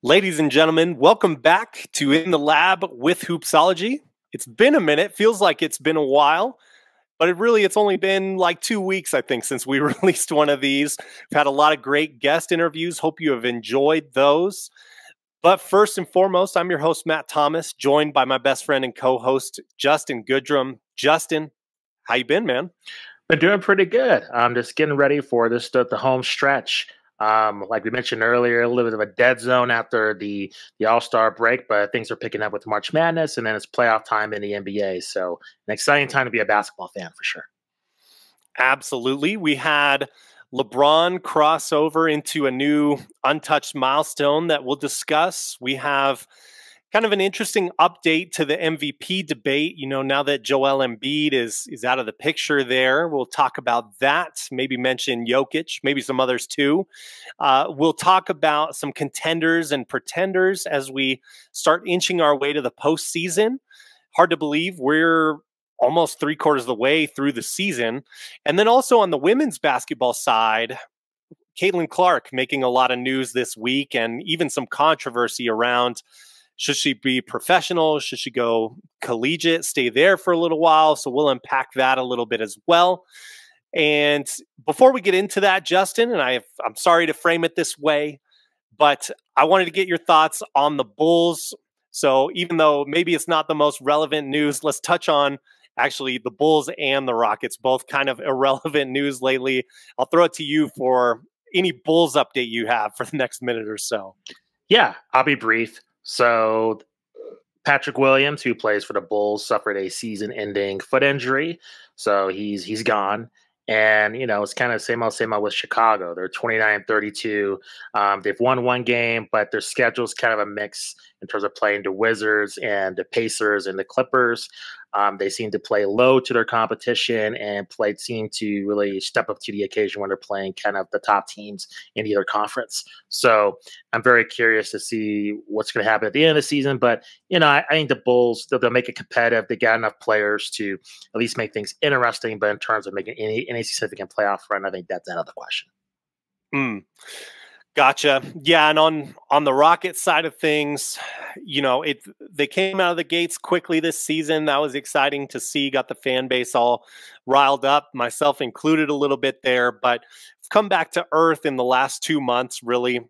Ladies and gentlemen, welcome back to In the Lab with Hoopsology. It's been a minute, feels like it's been a while, but it's only been like 2 weeks, I think, since we released one of these. We've had a lot of great guest interviews. Hope you have enjoyed those. But first and foremost, I'm your host, Matt Thomas, joined by my best friend and co-host, Justin Goodrum. Justin, how you been, man? Been doing pretty good. I'm just getting ready for the home stretch. Like we mentioned earlier, a little bit of a dead zone after the All-Star break, but things are picking up with March Madness, and then it's playoff time in the NBA. So an exciting time to be a basketball fan for sure. Absolutely. We had LeBron crossover into a new untouched milestone that we'll discuss. We have kind of an interesting update to the MVP debate. You know, now that Joel Embiid is out of the picture there, we'll talk about that, maybe mention Jokic, maybe some others too. We'll talk about some contenders and pretenders as we start inching our way to the postseason. Hard to believe we're almost 3/4 of the way through the season. And then also on the women's basketball side, Caitlin Clark making a lot of news this week and even some controversy around, should she be professional? Should she go collegiate, stay there for a little while? So we'll unpack that a little bit as well. And before we get into that, Justin, and I'm sorry to frame it this way, but I wanted to get your thoughts on the Bulls. So even though maybe it's not the most relevant news, let's touch on actually the Bulls and the Rockets, both kind of irrelevant news lately. I'll throw it to you for any Bulls update you have for the next minute or so. Yeah, I'll be brief. So Patrick Williams, who plays for the Bulls, suffered a season-ending foot injury, so he's gone. And, you know, it's kind of same old with Chicago. They're 29-32. They've won one game, but their schedule's kind of a mix in terms of playing the Wizards and the Pacers and the Clippers. They seem to play low to their competition and seem to really step up to the occasion when they're playing kind of the top teams in either conference. So I'm very curious to see what's going to happen at the end of the season. But, you know, I think the Bulls, they'll make it competitive. They got enough players to at least make things interesting. But in terms of making any significant playoff run, I think that's another question. Gotcha. Yeah, and on the Rockets side of things, you know, they came out of the gates quickly this season. That was exciting to see. Got the fan base all riled up, myself included a little bit there, but come back to earth in the last 2 months, really.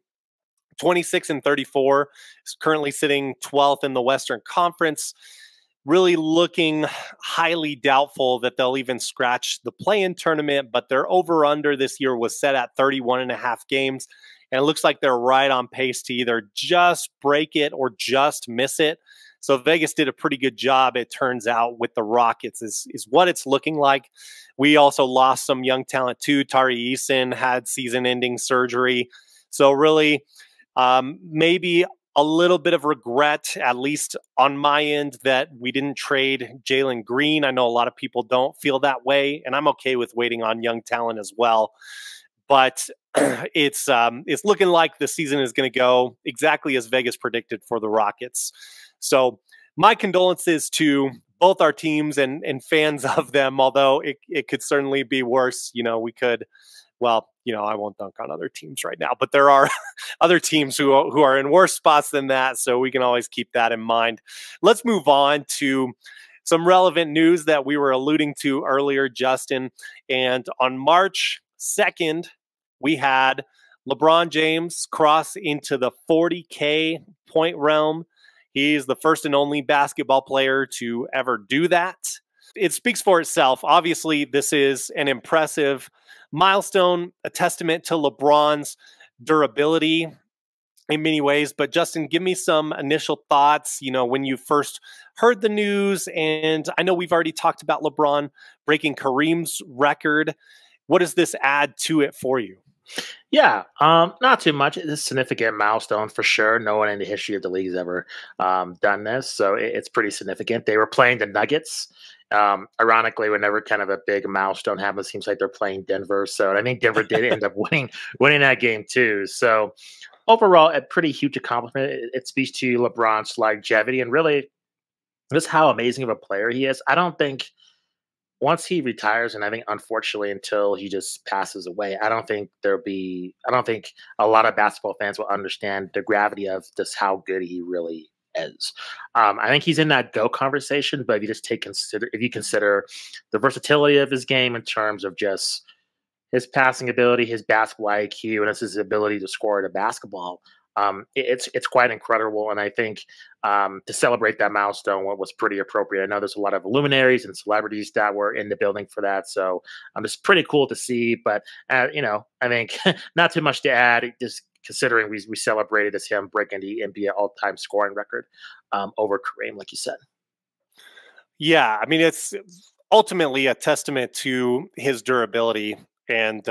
26-34 is currently sitting 12th in the Western Conference. Really looking highly doubtful that they'll even scratch the play-in tournament, but their over-under this year was set at 31.5 games. And it looks like they're right on pace to either just break it or just miss it. So Vegas did a pretty good job, it turns out, with the Rockets is what it's looking like. We also lost some young talent too. Tari Eason had season-ending surgery. So really, maybe a little bit of regret, at least on my end, that we didn't trade Jalen Green. I know a lot of people don't feel that way, and I'm okay with waiting on young talent as well. But it's looking like the season is going to go exactly as Vegas predicted for the Rockets. So my condolences to both our teams and fans of them, although it could certainly be worse. You know, we could, well, you know, I won't dunk on other teams right now, but there are other teams who are in worse spots than that. So we can always keep that in mind. Let's move on to some relevant news that we were alluding to earlier, Justin. And on March 2nd, we had LeBron James cross into the 40K point realm. He's the first and only basketball player to ever do that. It speaks for itself. Obviously, this is an impressive milestone, a testament to LeBron's durability in many ways. But Justin, give me some initial thoughts, you know, when you first heard the news. And I know we've already talked about LeBron breaking Kareem's record. What does this add to it for you? Yeah, not too much. It's a significant milestone for sure. No one in the history of the league has ever done this, so it's pretty significant. They were playing the Nuggets. Ironically, whenever kind of a big milestone happens, it seems like they're playing Denver. So I think Denver did end up winning that game too. So overall, a pretty huge accomplishment. It speaks to LeBron's longevity and really just how amazing of a player he is. I don't think once he retires, and I think unfortunately until he just passes away, I don't think a lot of basketball fans will understand the gravity of just how good he really is. I think he's in that go conversation, but if you just if you consider the versatility of his game in terms of just his passing ability, his basketball IQ, and his ability to score the basketball. It's quite incredible, and I think to celebrate that milestone was pretty appropriate. I know there's a lot of luminaries and celebrities that were in the building for that, so it's pretty cool to see. But I think not too much to add. Just considering we celebrated as him breaking the NBA all-time scoring record over Kareem, like you said. Yeah, I mean, it's ultimately a testament to his durability and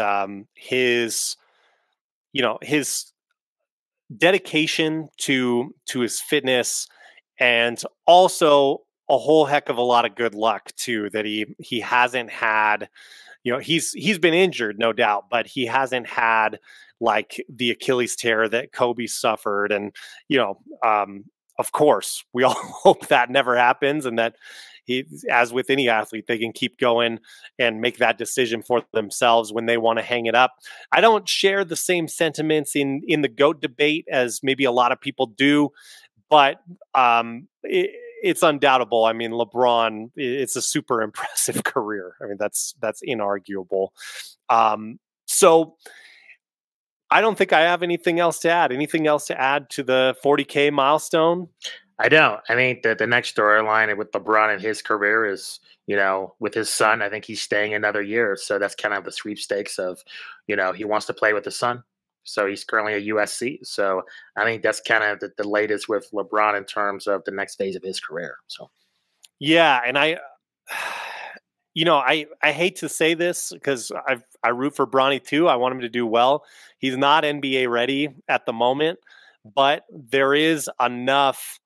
his, his dedication to his fitness, and also a whole heck of a lot of good luck too that he hasn't had. He's been injured, no doubt, but he hasn't had like the Achilles tear that Kobe suffered, and of course, we all hope that never happens, and that as with any athlete, they can keep going and make that decision for themselves when they want to hang it up. I don't share the same sentiments in the GOAT debate as maybe a lot of people do, but it's undoubtable. I mean, LeBron, it's a super impressive career. I mean, that's inarguable. So I don't think I have anything else to add. Anything else to add to the 40K milestone? I don't. I think that the next storyline with LeBron and his career is, with his son. I think he's staying another year. So that's kind of the sweepstakes of, he wants to play with the son. So he's currently at USC. So I think that's kind of the latest with LeBron in terms of the next phase of his career. So, yeah. And I hate to say this because I root for Bronny too. I want him to do well. He's not NBA ready at the moment, but there is enough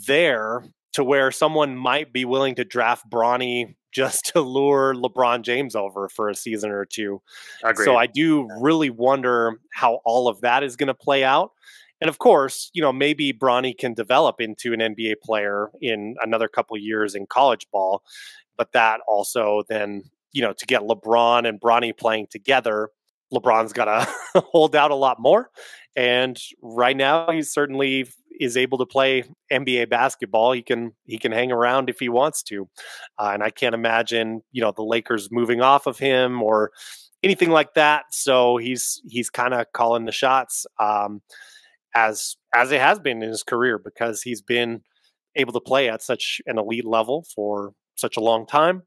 there to where someone might be willing to draft Bronny just to lure LeBron James over for a season or two. agreed. So I do really wonder how all of that is going to play out. And of course, maybe Bronny can develop into an NBA player in another couple of years in college ball. But that also then, to get LeBron and Bronny playing together, LeBron's got to hold out a lot more. And right now, he certainly is able to play NBA basketball. He can hang around if he wants to. And I can't imagine, the Lakers moving off of him or anything like that. So he's kind of calling the shots as it has been in his career, because he's been able to play at such an elite level for such a long time.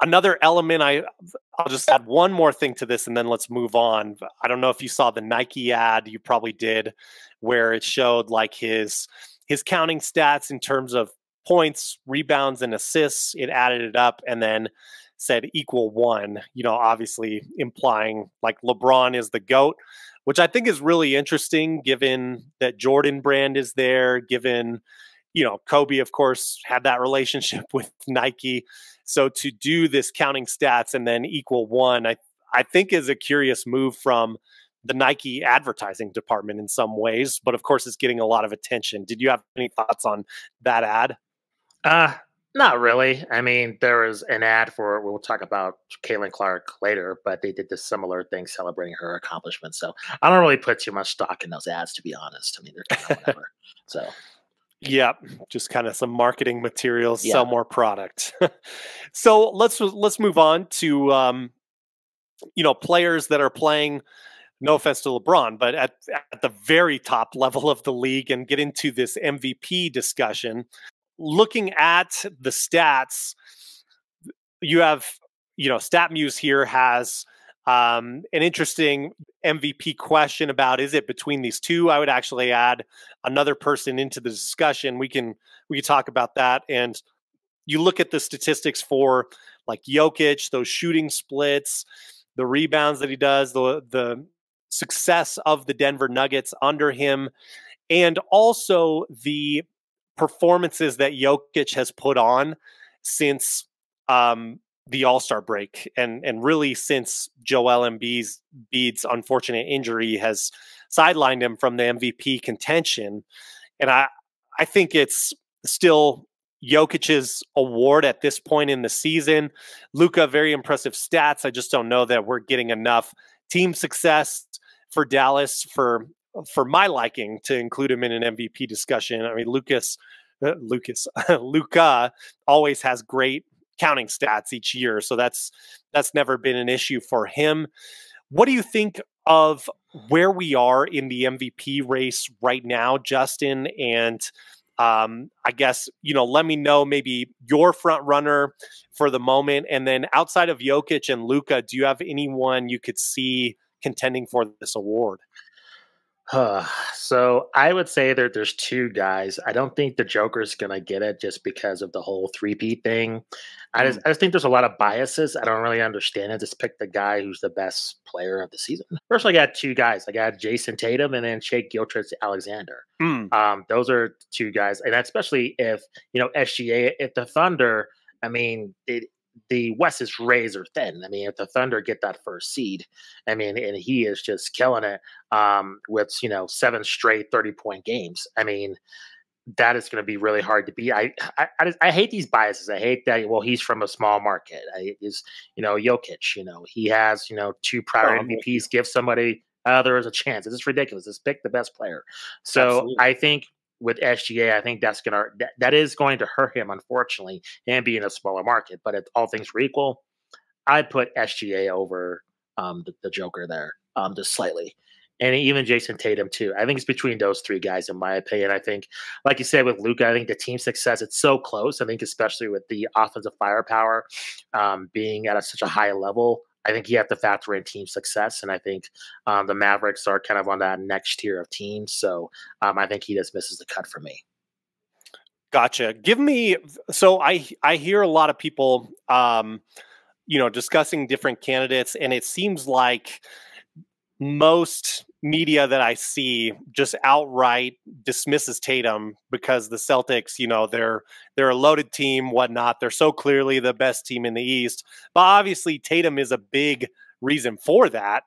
Another element, I'll just add one more thing to this and then let's move on. I don't know if you saw the Nike ad, you probably did, where it showed like his counting stats in terms of points, rebounds, and assists. It added it up and then said =1, obviously implying like LeBron is the GOAT, which I think is really interesting given that Jordan Brand is there, given Kobe, of course, had that relationship with Nike. So to do this counting stats and then =1, I think is a curious move from the Nike advertising department in some ways, but of course it's getting a lot of attention. Did you have any thoughts on that ad? Not really. I mean, there was an ad we'll talk about Caitlin Clark later, but they did this similar thing celebrating her accomplishments. So I don't really put too much stock in those ads, to be honest. I mean, they're kind of whatever. So. Yeah, just kind of some marketing materials, Yeah. sell more product. So let's move on to players that are playing. No offense to LeBron, but at the very top level of the league, and get into this MVP discussion. Looking at the stats, you have StatMuse here has an interesting MVP question about, is it between these two? I would actually add another person into the discussion. We can talk about that. And you look at the statistics for like Jokic, those shooting splits, the rebounds that he does, the success of the Denver Nuggets under him, and also the performances that Jokic has put on since the All-Star break, and really since Joel Embiid's unfortunate injury has sidelined him from the MVP contention. And I think it's still Jokic's award at this point in the season. Luka, very impressive stats. I just don't know that we're getting enough team success for Dallas for my liking to include him in an MVP discussion. I mean, Luka always has great counting stats each year, so that's never been an issue for him. What do you think of where we are in the MVP race right now, Justin? And I guess, let me know maybe your front runner for the moment. And then outside of Jokic and Luka, do you have anyone you could see contending for this award? So I would say that there's two guys. I don't think the Joker's gonna get it just because of the whole 3P thing. I just think there's a lot of biases. I don't really understand it. Just pick the guy who's the best player of the season. First, I got two guys. I got Jason Tatum and then Shai Gilgeous-Alexander. Those are two guys, and especially if SGA, if the Thunder. I mean, the West is razor thin. I mean, if the Thunder get that first seed, I mean, and he is just killing it with 7 straight 30-point games. I mean, that is going to be really hard to beat. I hate these biases. I hate that. Well, he's from a small market. Jokic. He has 2 prior MVPs. Give somebody there is a chance. It's just ridiculous. Just pick the best player. So absolutely. I think with SGA, I think that is going to hurt him, unfortunately, and be in a smaller market. But if all things were equal, I'd put SGA over the Joker there, just slightly. And even Jason Tatum, too. I think it's between those 3 guys, in my opinion. I think, like you said, with Luka, I think the team success, it's so close. I think especially with the offensive firepower being at such a high level, I think you have to factor in team success. And I think the Mavericks are kind of on that next tier of teams. So I think he just misses the cut for me. Gotcha. So I hear a lot of people, discussing different candidates, and it seems like most media that I see just outright dismisses Tatum because the Celtics, they're a loaded team, whatnot. They're so clearly the best team in the East. But obviously Tatum is a big reason for that.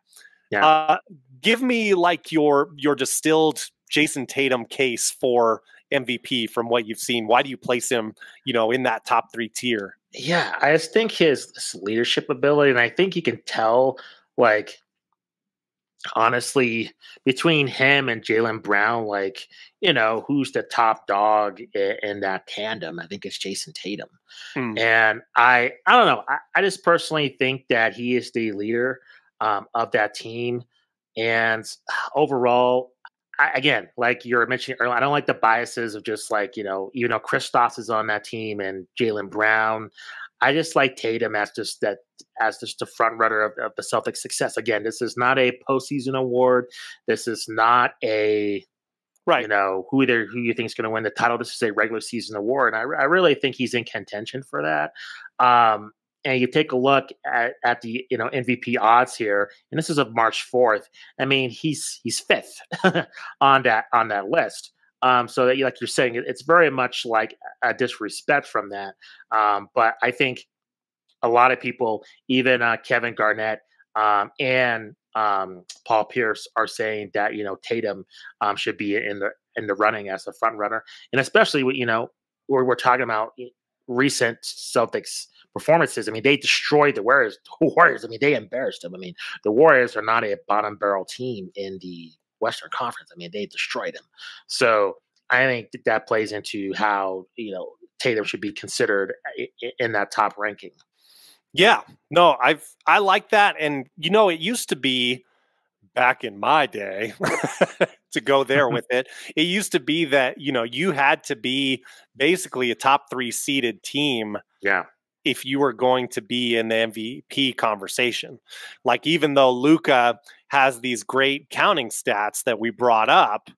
Yeah. Give me like your distilled Jason Tatum case for MVP from what you've seen. Why do you place him, in that top 3 tier? Yeah, I just think his leadership ability, and I think you can tell, honestly, between him and Jaylen Brown, who's the top dog in that tandem? I think it's Jason Tatum. And I don't know. I just personally think that he is the leader of that team. And overall, again, like you were mentioning earlier, I don't like the biases of just Kristaps is on that team and Jaylen Brown. I just like Tatum as just the front runner of the Celtics' success. Again, this is not a postseason award. This is not a who you think is going to win the title. This is a regular season award, and I really think he's in contention for that. And you take a look at the MVP odds here, and this is of March 4th. I mean, he's 5th on that list. So that, like you're saying, it's very much like a disrespect from that. But I think a lot of people, even Kevin Garnett and Paul Pierce, are saying that Tatum should be in the running as the front runner, and especially we're talking about recent Celtics performances. I mean, they destroyed the Warriors. I mean, they embarrassed them. I mean, the Warriors are not a bottom barrel team in the Western Conference. I mean, they destroyed him. So I think that plays into how Tatum should be considered in that top ranking. Yeah, no, I like that, and it used to be back in my day to go there with it. It used to be that you had to be basically a top 3 seeded team. Yeah. If you were going to be in the MVP conversation. Like, even though Luka has these great counting stats that we brought up,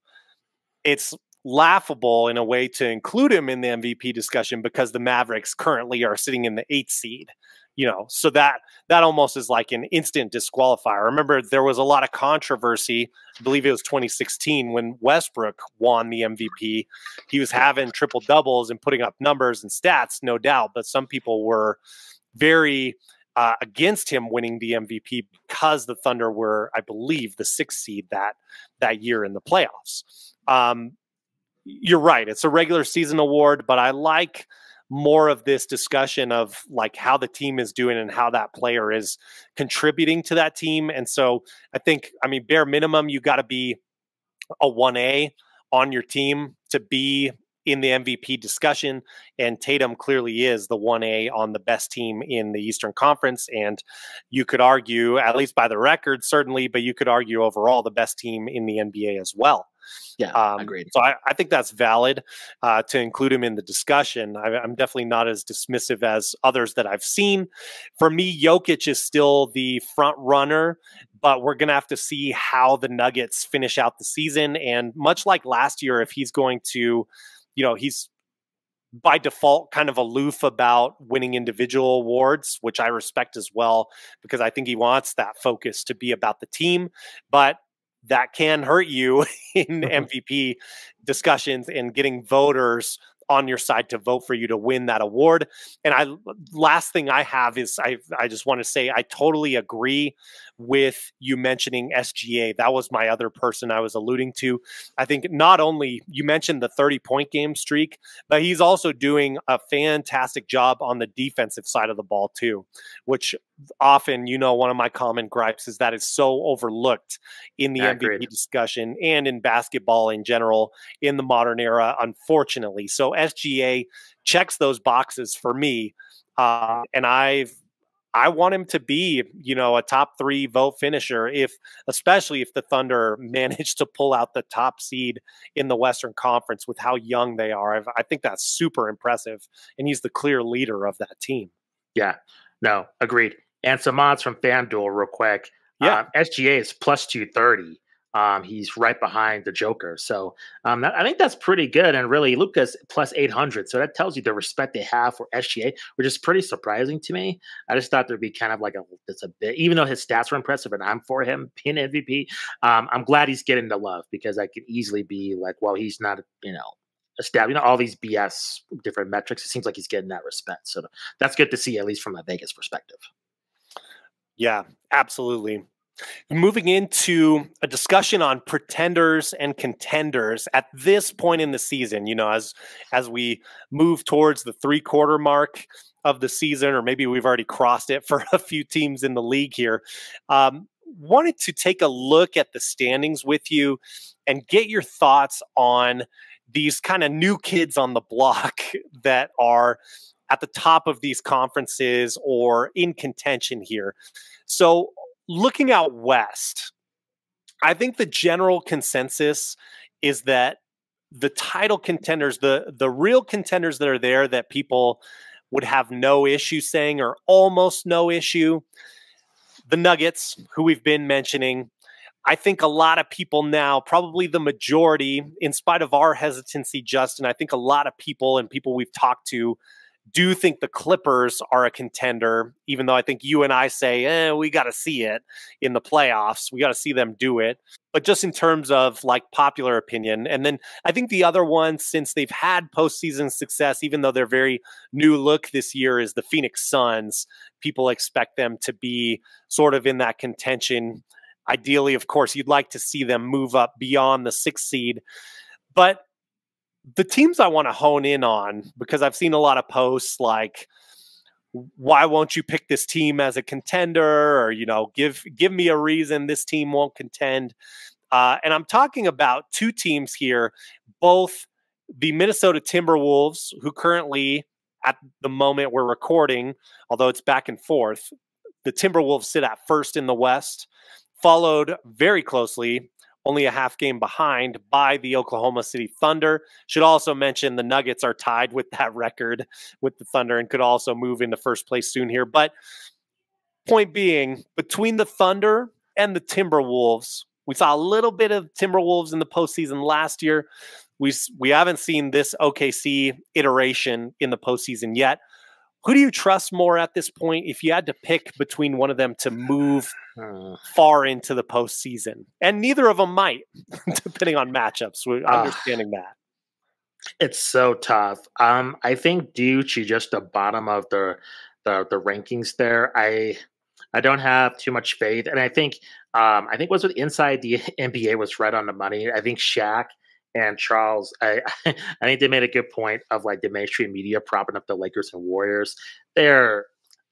it's laughable in a way to include him in the MVP discussion because the Mavericks currently are sitting in the 8th seed. So that almost is like an instant disqualifier. Remember, there was a lot of controversy. I believe it was 2016 when Westbrook won the MVP. He was having triple doubles and putting up numbers and stats, no doubt. But some people were very against him winning the MVP because the Thunder were, I believe, the 6th seed that year in the playoffs. you're right. It's a regular season award, but I like more of this discussion of like how the team is doing and how that player is contributing to that team. And so I think, I mean, bare minimum, you got to be a 1A on your team to be in the MVP discussion. And Tatum clearly is the 1A on the best team in the Eastern Conference. And you could argue, at least by the record, certainly, but you could argue overall the best team in the NBA as well. Yeah, agreed. So I think that's valid to include him in the discussion. I'm definitely not as dismissive as others that I've seen. For me, Jokic is still the front runner, but we're going to have to see how the Nuggets finish out the season. And much like last year, if he's going to, he's by default kind of aloof about winning individual awards, which I respect as well, because I think he wants that focus to be about the team. But that can hurt you in MVP discussions and getting voters on your side to vote for you to win that award. And last thing I have is I just want to say I totally agree with you mentioning SGA. That was my other person I was alluding to. I think not only you mentioned the 30-point game streak, but he's also doing a fantastic job on the defensive side of the ball too, which often, one of my common gripes is that is so overlooked in the MVP discussion and in basketball in general in the modern era, unfortunately. So SGA checks those boxes for me. And I want him to be, a top 3 vote finisher, especially if the Thunder manage to pull out the top seed in the Western Conference with how young they are. I think that's super impressive. And he's the clear leader of that team. Yeah, no, agreed. And some odds from FanDuel real quick. Yeah. SGA is plus 230. He's right behind the Joker. So I think that's pretty good. And really, Luka's plus 800. So that tells you the respect they have for SGA, which is pretty surprising to me. I just thought there'd be kind of like a bit, even though his stats were impressive and I'm for him being MVP, I'm glad he's getting the love because I could easily be like, well, he's not, a stat, all these BS different metrics. It seems like he's getting that respect. So that's good to see, at least from a Vegas perspective. Yeah, absolutely. Moving into a discussion on pretenders and contenders at this point in the season, as we move towards the 3-quarter mark of the season, or maybe we've already crossed it for a few teams in the league here. Wanted to take a look at the standings with you and get your thoughts on these kind of new kids on the block that are at the top of these conferences or in contention here. So looking out west, I think the general consensus is that the title contenders, the real contenders that are there that people would have no issue saying or almost no issue, the Nuggets, who we've been mentioning. I think a lot of people now, probably the majority, in spite of our hesitancy, Justin, I think a lot of people and people we've talked to do think the Clippers are a contender, even though I think you and I say, we got to see it in the playoffs. We got to see them do it. But just in terms of like popular opinion. And then I think the other one, since they've had postseason success, even though they're very new look this year, is the Phoenix Suns. People expect them to be sort of in that contention. Ideally, of course, you'd like to see them move up beyond the 6th seed. But the teams I want to hone in on, because I've seen a lot of posts like, why won't you pick this team as a contender? Or, give me a reason this team won't contend. And I'm talking about 2 teams here, both the Minnesota Timberwolves, who currently, at the moment we're recording, although it's back and forth, the Timberwolves sit at 1st in the West, followed very closely, only a half game behind, by the Oklahoma City Thunder. Should also mention the Nuggets are tied with that record with the Thunder and could also move into first place soon here. But point being, between the Thunder and the Timberwolves, we saw a little bit of Timberwolves in the postseason last year. We haven't seen this OKC iteration in the postseason yet. Who do you trust more at this point if you had to pick between one of them to move far into the postseason? And neither of them might, depending on matchups. We're understanding that. It's so tough. I think due to just the bottom of the rankings there, I don't have too much faith. And I think was with Inside the NBA was right on the money. I think Shaq And Charles, I think they made a good point of like the mainstream media propping up the Lakers and Warriors. They're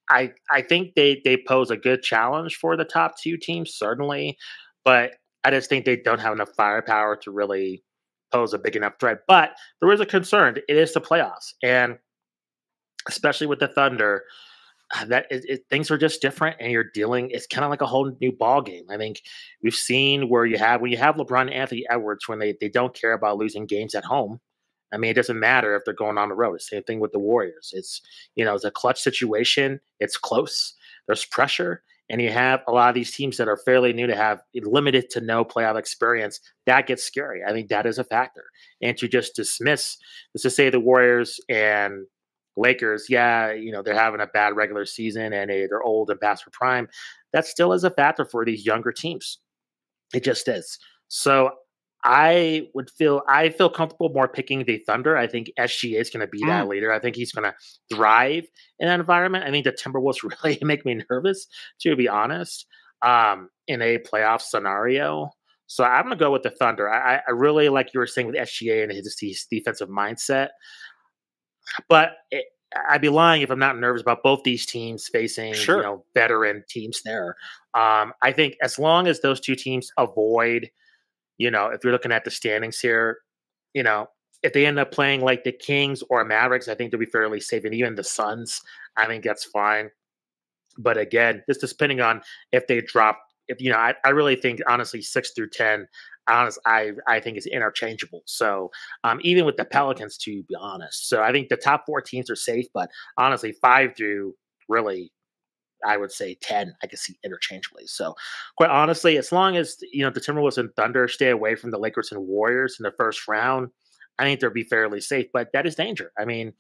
I think they pose a good challenge for the top two teams, certainly, but I just think they don't have enough firepower to really pose a big enough threat. But there is a concern. It is the playoffs, and especially with the Thunder, things are just different, and you're dealing. It's kind of like a whole new ball game. I think we've seen where when you have LeBron and Anthony Edwards when they don't care about losing games at home. I mean, it doesn't matter if they're going on the road. Same thing with the Warriors. It's a clutch situation. It's close. There's pressure, and you have a lot of these teams that are fairly new to have limited to no playoff experience. That gets scary. I think that is a factor. And to just dismiss, let's just say the Warriors and Lakers, yeah, they're having a bad regular season and they're old and past for prime. That still is a factor for these younger teams. It just is. So I feel comfortable more picking the Thunder. I think SGA is going to be that leader. I think he's going to thrive in that environment. I think the Timberwolves really make me nervous, to be honest, in a playoff scenario. So I'm going to go with the Thunder. I really like you were saying with SGA and his defensive mindset. But I'd be lying if I'm not nervous about both these teams facing veteran teams there. I think as long as those two teams avoid, if you're looking at the standings here, if they end up playing like the Kings or Mavericks, I think they'll be fairly safe. And even the Suns, I think that's fine. But again, just depending on if they drop, I really think honestly 6 through 10. I think is interchangeable. So even with the Pelicans, to be honest, so I think the top 4 teams are safe, but honestly, 5 through really, I would say 10, I could see interchangeably. So quite honestly, as long as the Timberwolves and Thunder stay away from the Lakers and Warriors in the first round, I think they'll be fairly safe. But that is danger. I mean,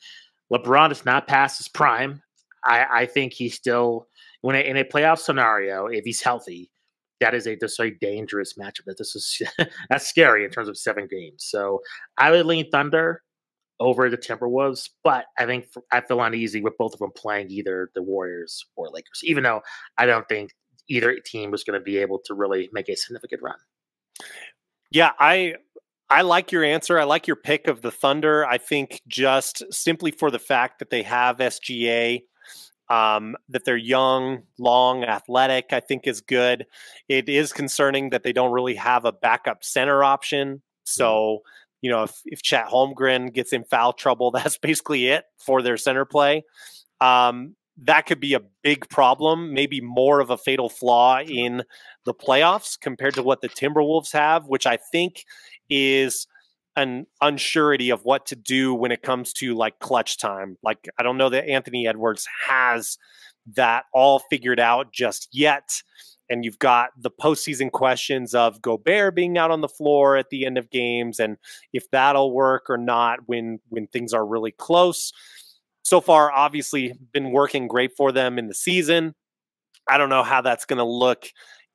LeBron is not past his prime. I think he's still in a playoff scenario, if he's healthy. That is just a dangerous matchup. That's scary in terms of 7 games. So I would lean Thunder over the Timberwolves, but I feel uneasy with both of them playing either the Warriors or Lakers, even though I don't think either team was going to be able to really make a significant run. Yeah, I like your answer. I like your pick of the Thunder. I think just simply for the fact that they have SGA, that they're young, long, athletic, I think is good. It is concerning that they don't really have a backup center option. So, if Chet Holmgren gets in foul trouble, that's basically it for their center play. That could be a big problem, maybe more of a fatal flaw in the playoffs compared to what the Timberwolves have, which I think is an unsurety of what to do when it comes to like clutch time. Like, I don't know that Anthony Edwards has that all figured out just yet. And you've got the postseason questions of Gobert being out on the floor at the end of games and if that'll work or not when things are really close. So far, obviously, been working great for them in the season. I don't know how that's going to look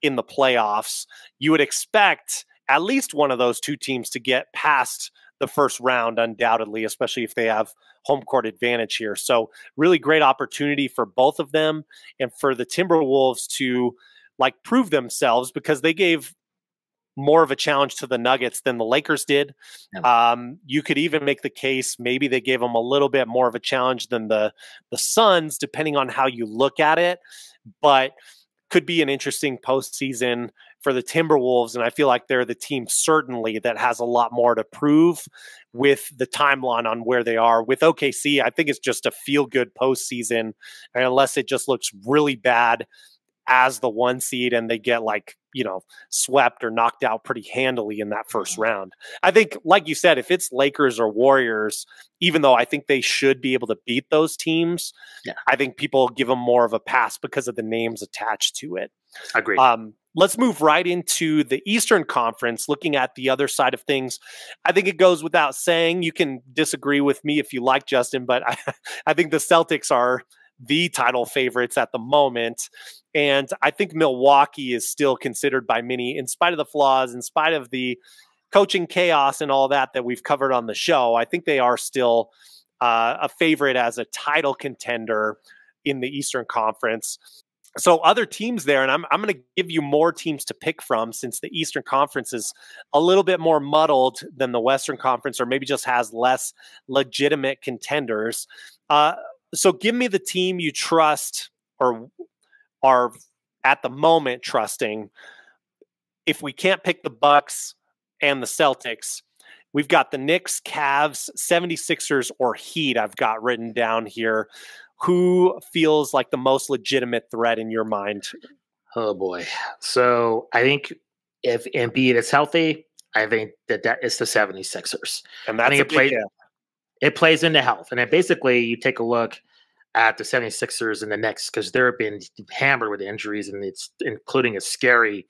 in the playoffs. You would expect at least one of those two teams to get past the first round, undoubtedly, especially if they have home court advantage here. So really great opportunity for both of them and for the Timberwolves to prove themselves because they gave more of a challenge to the Nuggets than the Lakers did. Yeah. You could even make the case maybe they gave them a little bit more of a challenge than the Suns, depending on how you look at it. But could be an interesting postseason for the Timberwolves, and I feel like they're the team certainly that has a lot more to prove with the timeline on where they are. With OKC, I think it's just a feel-good postseason, and unless it just looks really bad as the 1 seed and they get swept or knocked out pretty handily in that first round. I think, like you said, if it's Lakers or Warriors, even though I think they should be able to beat those teams, I think people give them more of a pass because of the names attached to it. Agreed. Let's move right into the Eastern Conference, looking at the other side of things. I think it goes without saying, you can disagree with me if you like, Justin, but I think the Celtics are the title favorites at the moment. And I think Milwaukee is still considered by many, in spite of the flaws, in spite of the coaching chaos and all that we've covered on the show, I think they are still a favorite as a title contender in the Eastern Conference. So other teams there, and I'm going to give you more teams to pick from since the Eastern Conference is a little bit more muddled than the Western Conference, or maybe just has less legitimate contenders. So give me the team you trust or are at the moment trusting. If we can't pick the Bucks and the Celtics, we've got the Knicks, Cavs, 76ers, or Heat I've got written down here. Who feels like the most legitimate threat in your mind? Oh boy. So I think if Embiid is healthy, I think that is the 76ers. And I that's think a big if. it plays into health. And then basically you take a look at the 76ers and the Knicks because they've been hammered with injuries, and it's including a scary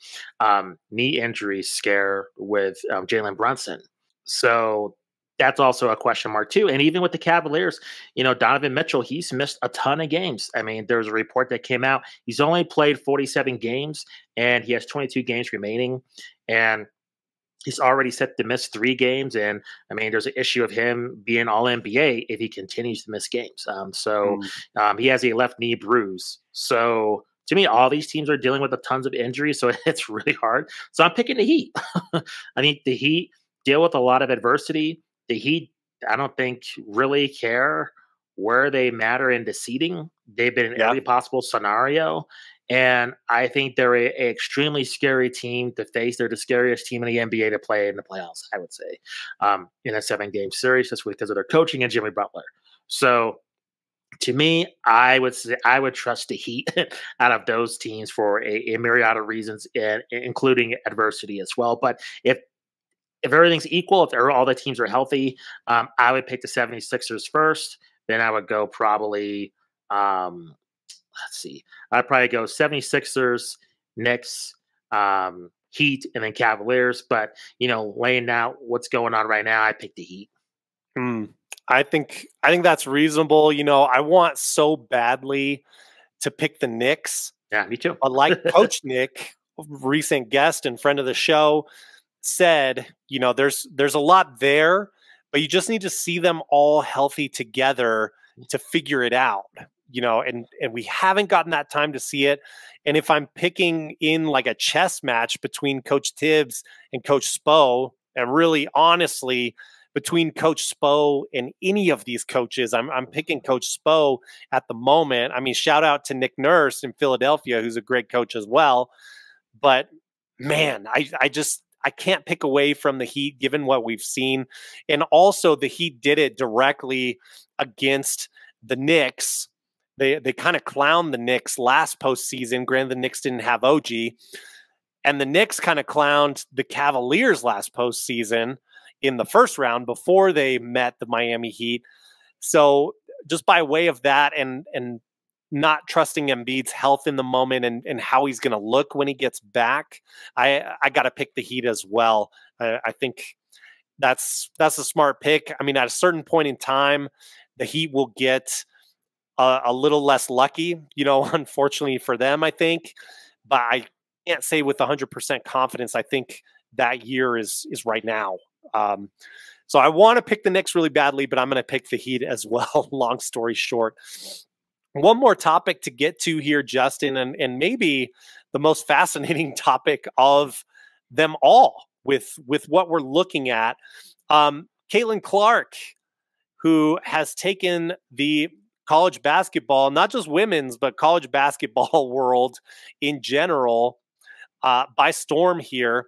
knee injury scare with Jalen Brunson. So that's also a question mark too. And even with the Cavaliers, Donovan Mitchell, he's missed a ton of games. I mean, there's a report that came out. He's only played 47 games and he has 22 games remaining. And he's already set to miss 3 games. And I mean, there's an issue of him being all NBA if he continues to miss games. He has a left knee bruise. So to me, all these teams are dealing with tons of injuries. So it's really hard. So I'm picking the Heat. I think the Heat deal with a lot of adversity. The Heat, I don't think, really care where they matter in the seeding. They've been in every possible scenario. And I think they're an extremely scary team to face. They're the scariest team in the NBA to play in the playoffs, I would say, in a 7-game series, just because of their coaching and Jimmy Butler. So to me, I would say I would trust the Heat out of those teams for a myriad of reasons, including adversity as well. But if everything's equal, if all the teams are healthy, I would pick the 76ers first. Then I would go probably, let's see, I'd probably go 76ers, Knicks, Heat, and then Cavaliers. But, laying out what's going on right now, I pick the Heat. I think that's reasonable. I want so badly to pick the Knicks. Yeah, me too. But like Coach Nick, recent guest and friend of the show, said, there's a lot there, but you just need to see them all healthy together to figure it out, and we haven't gotten that time to see it. And if I'm picking in like a chess match between Coach Tibbs and Coach Spo, and really honestly, between Coach Spo and any of these coaches, I'm picking Coach Spo at the moment. I mean, shout out to Nick Nurse in Philadelphia, who's a great coach as well. But man, I can't pick away from the Heat given what we've seen. And also the Heat did it directly against the Knicks. They kind of clowned the Knicks last postseason. Granted, the Knicks didn't have OG. And the Knicks kind of clowned the Cavaliers last postseason in the first round before they met the Miami Heat. So just by way of that and not trusting Embiid's health in the moment and how he's going to look when he gets back, I got to pick the Heat as well. I think that's a smart pick. I mean, at a certain point in time, the Heat will get a little less lucky, unfortunately for them, I think. But I can't say with 100% confidence, I think that year is right now. So I want to pick the Knicks really badly, but I'm going to pick the Heat as well. Long story short. One more topic to get to here, Justin, and maybe the most fascinating topic of them all with what we're looking at. Caitlin Clark, who has taken the college basketball, not just women's, but college basketball world in general, by storm here,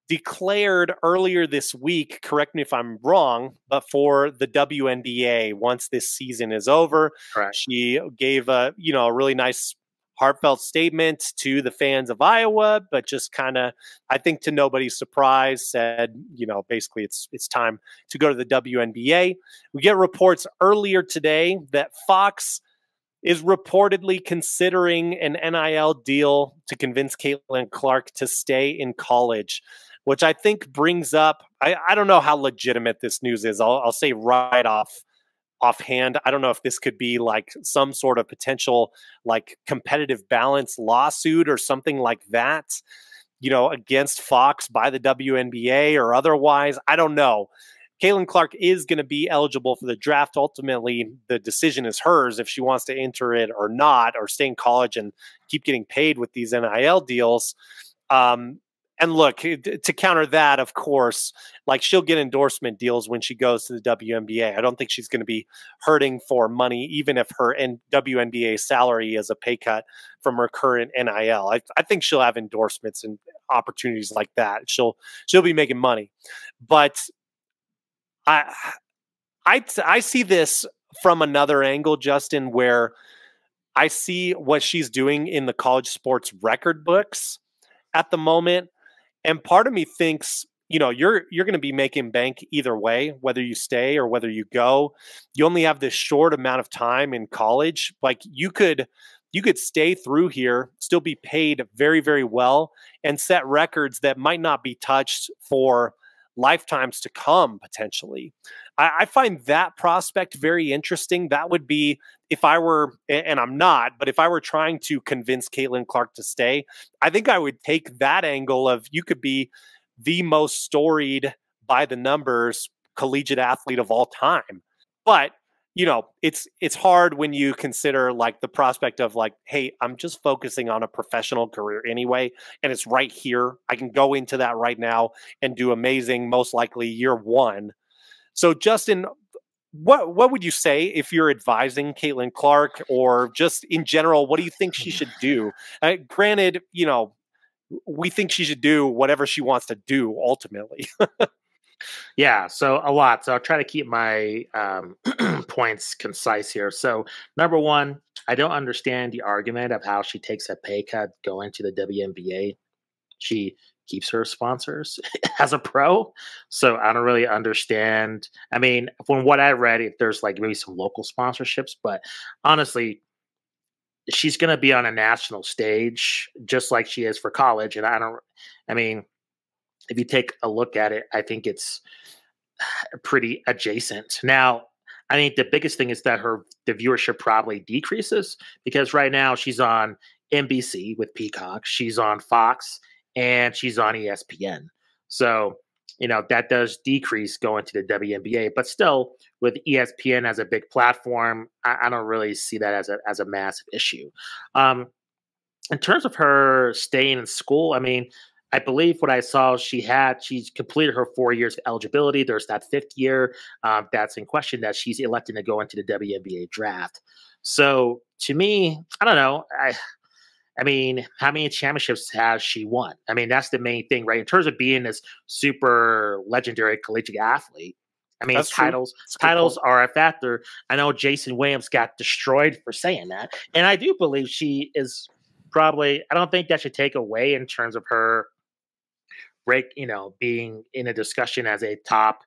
declared earlier this week, correct me if I'm wrong, but for the WNBA once this season is over. Correct. She gave a really nice heartfelt statement to the fans of Iowa, but just kind of, I think to nobody's surprise, said, basically it's time to go to the WNBA. We get reports earlier today that Fox is reportedly considering an NIL deal to convince Caitlin Clark to stay in college, which I think brings up, I don't know how legitimate this news is. I'll say right offhand, I don't know if this could be like some sort of potential like competitive balance lawsuit or something like that, against Fox by the WNBA or otherwise. I don't know. Caitlin Clark is going to be eligible for the draft. Ultimately, the decision is hers if she wants to enter it or not, or stay in college and keep getting paid with these NIL deals. And look, to counter that, of course, like she'll get endorsement deals when she goes to the WNBA. I don't think she's going to be hurting for money, even if her WNBA salary is a pay cut from her current NIL. I think she'll have endorsements and opportunities like that. She'll be making money. But I see this from another angle, Justin, where I see what she's doing in the college sports record books at the moment. And part of me thinks, you're going to be making bank either way, whether you stay or whether you go. You only have this short amount of time in college. Like you could stay through here, still be paid very, very well, and set records that might not be touched for lifetimes to come, potentially. I find that prospect very interesting. That would be, if I were, and I'm not, but if I were trying to convince Caitlin Clark to stay, I think I would take that angle of you could be the most storied by the numbers collegiate athlete of all time. But it's hard when you consider like the prospect of like, hey, I'm just focusing on a professional career anyway, and it's right here. I can go into that right now and do amazing, most likely year one. So, Justin, what would you say if you're advising Caitlin Clark, or just in general, what do you think she should do? Granted, we think she should do whatever she wants to do ultimately. Yeah, so a lot. So I'll try to keep my points concise here. So number one, I don't understand the argument of how she takes a pay cut going to the WNBA. She keeps her sponsors as a pro. So I don't really understand. I mean, from what I read, if there's like maybe some local sponsorships, but honestly, she's going to be on a national stage just like she is for college. And I mean, if you take a look at it, I think it's pretty adjacent. Now, I think the biggest thing is that the viewership probably decreases because right now she's on NBC with Peacock, she's on Fox, and she's on ESPN. So, that does decrease going to the WNBA, but still with ESPN as a big platform, I don't really see that as a massive issue. In terms of her staying in school, I mean, I believe what I saw, she's completed her 4 years of eligibility. There's that fifth year that's in question that she's electing to go into the WNBA draft. So to me, I don't know. I mean, how many championships has she won? I mean, that's the main thing, right? In terms of being this super legendary collegiate athlete, I mean, titles are a factor. I know Jason Williams got destroyed for saying that, and I do believe she is probably. I don't think that should take away in terms of her being in a discussion as a top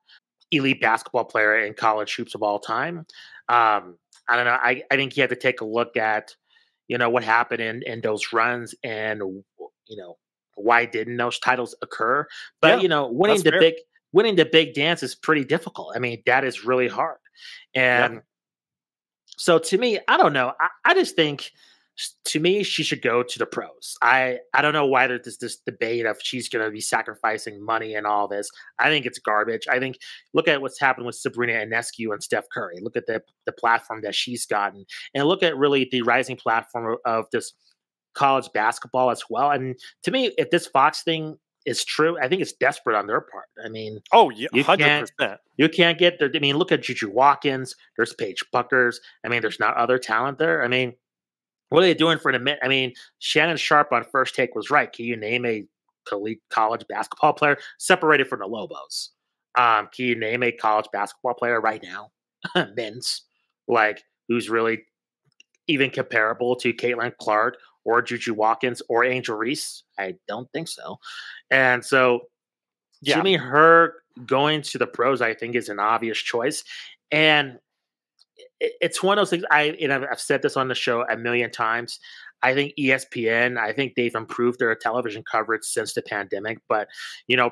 elite basketball player in college hoops of all time. I don't know. I think you have to take a look at, what happened in those runs and, why didn't those titles occur? But, winning the big dance is pretty difficult. I mean, that is really hard. And so to me, I don't know. I just think, to me, she should go to the pros. I don't know why there's this debate of she's going to be sacrificing money and all this. I think it's garbage. I think look at what's happened with Sabrina Ionescu and Steph Curry. Look at the platform that she's gotten, and look at really the rising platform of this college basketball as well. And to me, if this Fox thing is true, I think it's desperate on their part. I mean, yeah, 100%. You can't get there. I mean, look at Juju Watkins. There's Paige Buckers. I mean, there's not other talent there. I mean, what are they doing for an admit? I mean, Shannon Sharp on First Take was right. Can you name a college basketball player separated from the Lobos? Can you name a college basketball player right now, men's, like who's really even comparable to Caitlin Clark or Juju Watkins or Angel Reese? I don't think so. And so, to me, her going to the pros, I think, is an obvious choice. And it's one of those things. I've said this on the show a million times. I think ESPN, I think they've improved their television coverage since the pandemic. But,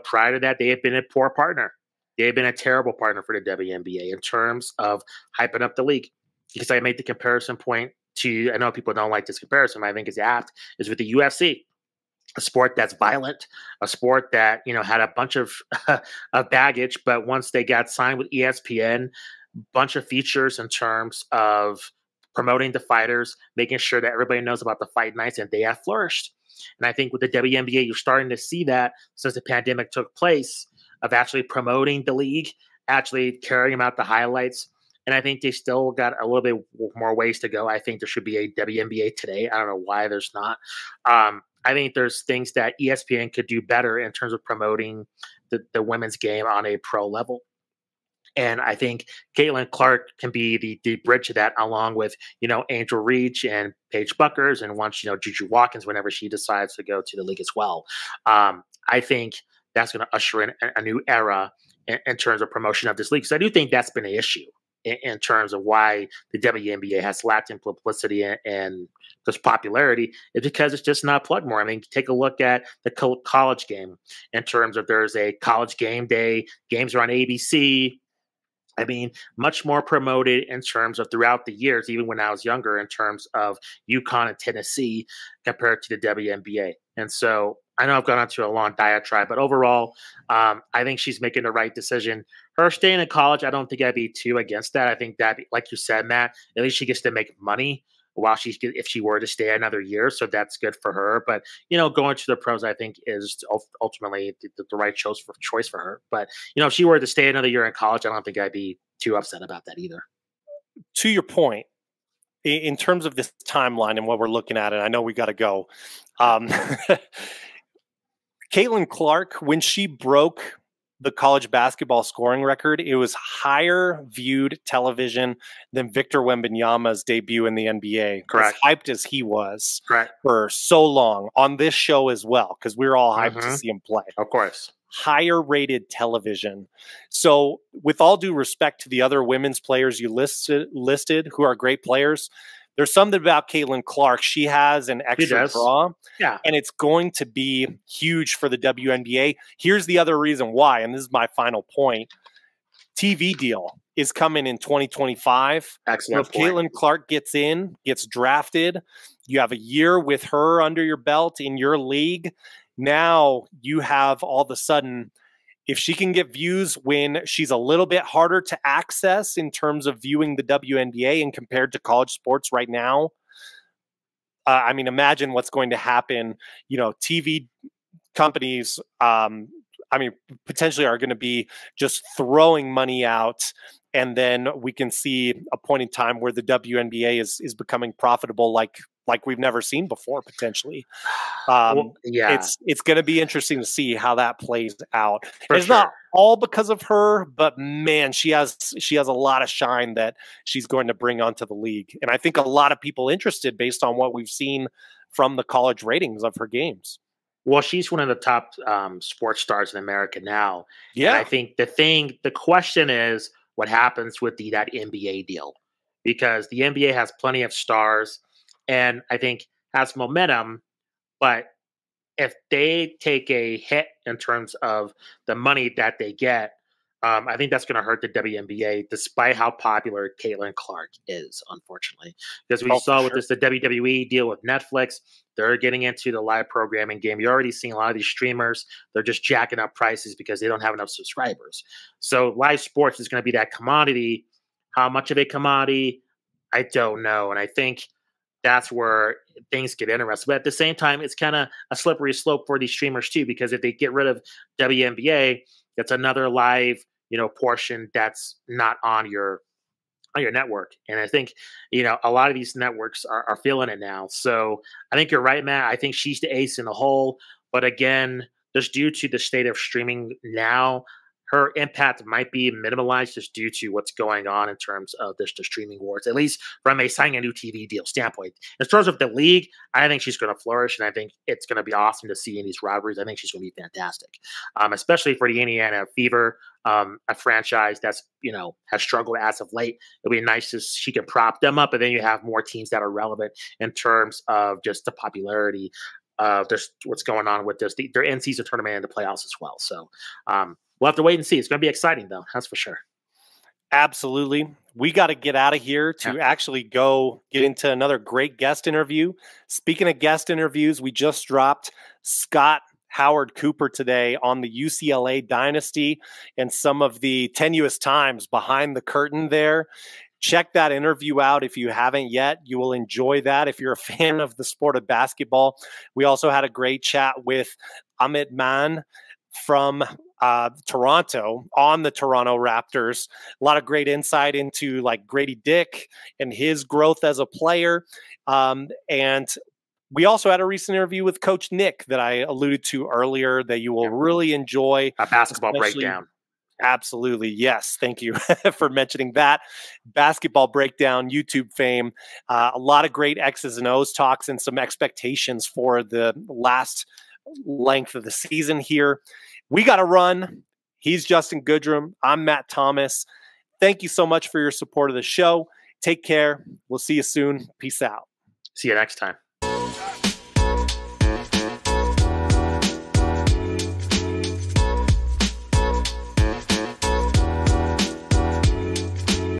prior to that, they have been a poor partner. They have been a terrible partner for the WNBA in terms of hyping up the league. Because I made the comparison point I know people don't like this comparison, but I think it's apt, is with the UFC. a sport that's violent, a sport that had a bunch of of baggage. But once they got signed with ESPN, bunch of features in terms of promoting the fighters, making sure that everybody knows about the fight nights, and they have flourished. And I think with the WNBA, you're starting to see that since the pandemic took place, of actually promoting the league, actually carrying out the highlights. And I think they still got a little bit more ways to go. I think there should be a WNBA today. I don't know why there's not. I think there's things that ESPN could do better in terms of promoting the women's game on a pro level. And I think Caitlin Clark can be the bridge to that, along with, Angel Reach and Paige Buckers, and once, Juju Watkins, whenever she decides to go to the league as well. I think that's going to usher in a new era in terms of promotion of this league. So I do think that's been an issue in terms of why the WNBA has lacked in publicity and just popularity, is because it's just not plugged more. I mean, take a look at the college game in terms of there's a college game day, games are on ABC. I mean, much more promoted in terms of throughout the years, even when I was younger, in terms of UConn and Tennessee compared to the WNBA. And so I know I've gone on to a long diatribe, but overall, I think she's making the right decision. Her staying in college, I don't think I'd be too against that. I think that, like you said, Matt, at least she gets to make money while if she were to stay another year. So that's good for her. But, going to the pros, I think, is ultimately the right choice for her. But, if she were to stay another year in college, I don't think I'd be too upset about that either. To your point, in terms of this timeline and what we're looking at, and I know we got to go. Caitlin Clark, when she broke the college basketball scoring record, it was higher viewed television than Victor Wembanyama's debut in the NBA. Correct. As hyped as he was, correct, for so long on this show as well, because we were all hyped to see him play. Of course. Higher rated television. So with all due respect to the other women's players you listed who are great players, there's something about Caitlin Clark. She has an extra draw, and it's going to be huge for the WNBA. Here's the other reason why, and this is my final point. TV deal is coming in 2025. Excellent. If Caitlin Clark gets drafted, you have a year with her under your belt in your league. Now you have all of a sudden, if she can get views when she's a little bit harder to access in terms of viewing the WNBA and compared to college sports right now, I mean, imagine what's going to happen. TV companies, potentially are going to be just throwing money out. And then we can see a point in time where the WNBA is becoming profitable like we've never seen before, potentially. It's going to be interesting to see how that plays out. It's not all because of her, but man, she has a lot of shine that she's going to bring onto the league. And I think a lot of people interested based on what we've seen from the college ratings of her games. Well, she's one of the top sports stars in America now. Yeah. And I think the question is what happens with that NBA deal, because the NBA has plenty of stars and I think has momentum, but if they take a hit in terms of the money that they get, I think that's going to hurt the WNBA, despite how popular Caitlin Clark is, unfortunately. Because we saw with the WWE deal with Netflix, they're getting into the live programming game. You're already seeing a lot of these streamers, they're just jacking up prices because they don't have enough subscribers. So live sports is going to be that commodity. How much of a commodity? I don't know. And I think that's where things get interesting. But at the same time, it's kind of a slippery slope for these streamers too, because if they get rid of WNBA, that's another live, portion that's not on your network. And I think, a lot of these networks are feeling it now. So I think you're right, Matt. I think she's the ace in the hole. But again, just due to the state of streaming now, her impact might be minimalized just due to what's going on in terms of the streaming wars, at least from a signing a new TV deal standpoint. In terms of the league, I think she's going to flourish, and I think it's going to be awesome to see in these rivalries. I think she's going to be fantastic, especially for the Indiana Fever, a franchise that's, has struggled as of late. It'll be nice if she can prop them up, and then you have more teams that are relevant in terms of just the popularity of just what's going on with their in-season tournament and the playoffs as well. So, we'll have to wait and see. It's going to be exciting, though. That's for sure. Absolutely. we got to get out of here to actually go get into another great guest interview. Speaking of guest interviews, we just dropped Scott Howard Cooper today on the UCLA dynasty and some of the tenuous times behind the curtain there. Check that interview out if you haven't yet. You will enjoy that if you're a fan of the sport of basketball. We also had a great chat with Amit Mann from Toronto on the Toronto Raptors. A lot of great insight into like Grady Dick and his growth as a player. And we also had a recent interview with Coach Nick that I alluded to earlier that you will really enjoy. A basketball breakdown. Absolutely. Yes. Thank you for mentioning that. Basketball breakdown, YouTube fame, a lot of great X's and O's talks and some expectations for the last length of the season here. We got to run. He's Justin Goodrum. I'm Matt Thomas. Thank you so much for your support of the show. Take care. We'll see you soon. Peace out. See you next time.